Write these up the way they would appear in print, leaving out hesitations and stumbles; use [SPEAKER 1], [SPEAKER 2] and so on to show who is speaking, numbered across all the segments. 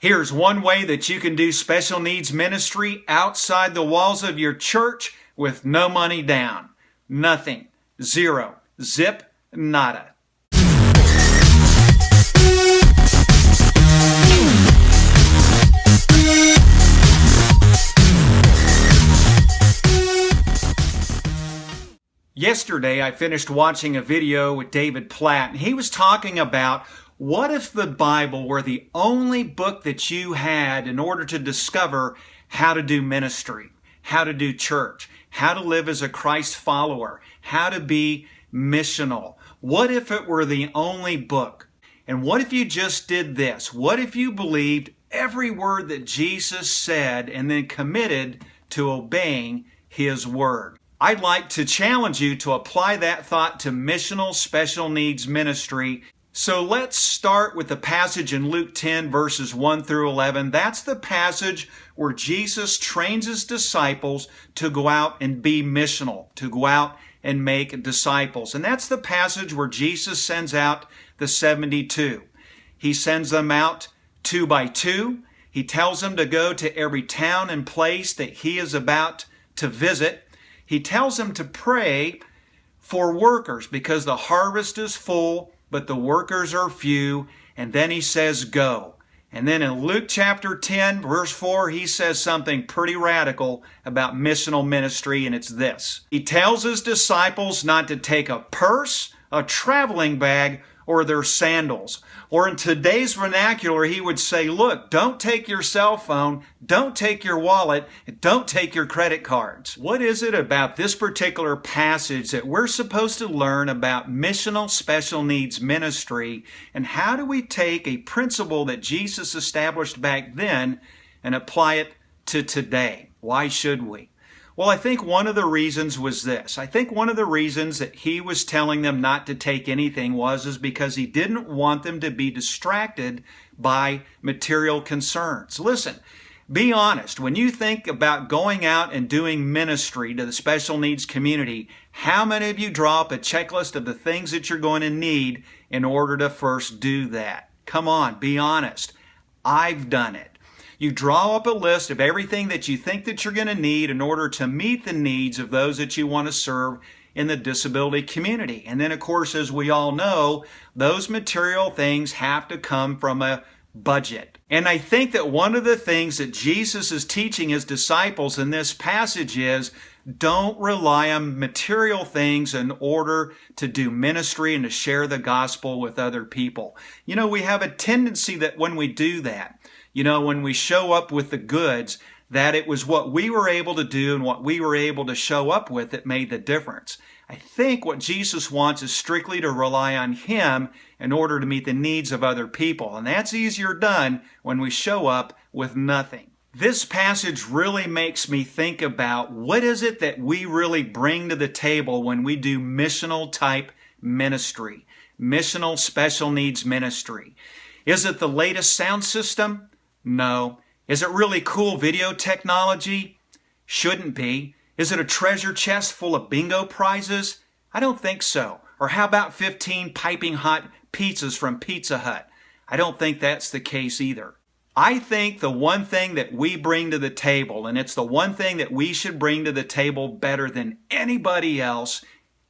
[SPEAKER 1] Here's one way that you can do special needs ministry outside the walls of your church with no money down. Nothing. Zero. Zip. Nada. Yesterday, I finished watching a video with David Platt, and he was talking about what if the Bible were the only book that you had in order to discover how to do ministry, how to do church, how to live as a Christ follower, how to be missional. What if it were the only book? And what if you just did this? What if you believed every word that Jesus said and then committed to obeying His word? I'd like to challenge you to apply that thought to missional special needs ministry. So let's start with the passage in Luke 10, verses 1 through 11. That's the passage where Jesus trains His disciples to go out and be missional, to go out and make disciples. And that's the passage where Jesus sends out the 72. He sends them out 2 by 2. He tells them to go to every town and place that He is about to visit. He tells them to pray for workers because the harvest is full, but the workers are few. And then He says, go. And then in Luke chapter 10, verse 4, He says something pretty radical about missional ministry, and it's this. He tells His disciples not to take a purse, a traveling bag, or their sandals. Or in today's vernacular, He would say, look, don't take your cell phone, don't take your wallet, don't take your credit cards. What is it about this particular passage that we're supposed to learn about missional special needs ministry? And how do we take a principle that Jesus established back then and apply it to today? Why should we? Well, I think one of the reasons was this. I think one of the reasons that He was telling them not to take anything is because He didn't want them to be distracted by material concerns. Listen, be honest. When you think about going out and doing ministry to the special needs community, how many of you draw up a checklist of the things that you're going to need in order to first do that? Come on, be honest. I've done it. You draw up a list of everything that you think that you're going to need in order to meet the needs of those that you want to serve in the disability community. And then, of course, as we all know, those material things have to come from a budget. And I think that one of the things that Jesus is teaching His disciples in this passage is don't rely on material things in order to do ministry and to share the gospel with other people. You know, we have a tendency that when we do that, when we show up with the goods, that it was what we were able to do and what we were able to show up with that made the difference. I think what Jesus wants is strictly to rely on Him in order to meet the needs of other people. And that's easier done when we show up with nothing. This passage really makes me think about what is it that we really bring to the table when we do missional type ministry, missional special needs ministry. Is it the latest sound system? No. Is it really cool video technology? Shouldn't be. Is it a treasure chest full of bingo prizes? I don't think so. Or how about 15 piping hot pizzas from Pizza Hut? I don't think that's the case either. I think the one thing that we bring to the table, and it's the one thing that we should bring to the table better than anybody else,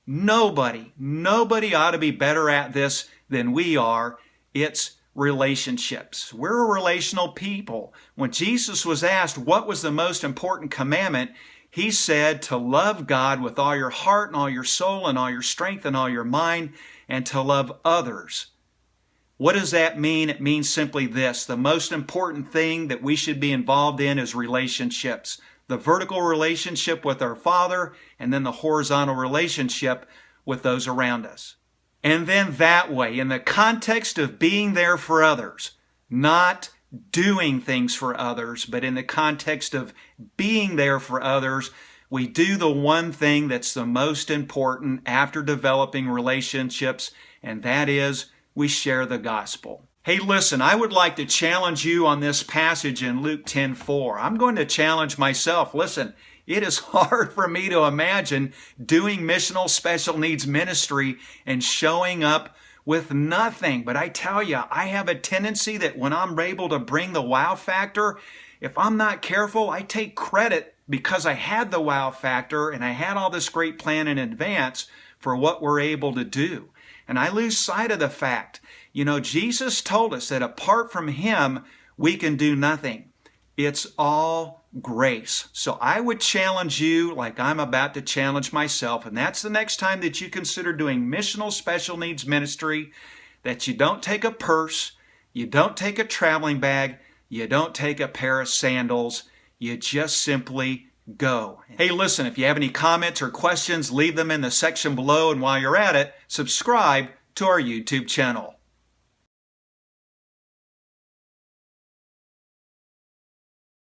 [SPEAKER 1] nobody ought to be better at this than we are, it's relationships. We're a relational people. When Jesus was asked what was the most important commandment, He said to love God with all your heart and all your soul and all your strength and all your mind, and to love others. What does that mean? It means simply this. The most important thing that we should be involved in is relationships. The vertical relationship with our Father, and then the horizontal relationship with those around us. And then that way, in the context of being there for others, not doing things for others, but in the context of being there for others, we do the one thing that's the most important after developing relationships, and that is we share the gospel. Hey, listen, I would like to challenge you on this passage in Luke 10:4. I'm going to challenge myself. Listen, it is hard for me to imagine doing missional special needs ministry and showing up with nothing. But I tell you, I have a tendency that when I'm able to bring the wow factor, if I'm not careful, I take credit because I had the wow factor and I had all this great plan in advance for what we're able to do. And I lose sight of the fact, Jesus told us that apart from Him, we can do nothing. It's all grace. So I would challenge you like I'm about to challenge myself, and that's the next time that you consider doing missional special needs ministry, that you don't take a purse, you don't take a traveling bag, you don't take a pair of sandals, you just simply go. Hey, listen, if you have any comments or questions, leave them in the section below, and while you're at it, subscribe to our YouTube channel.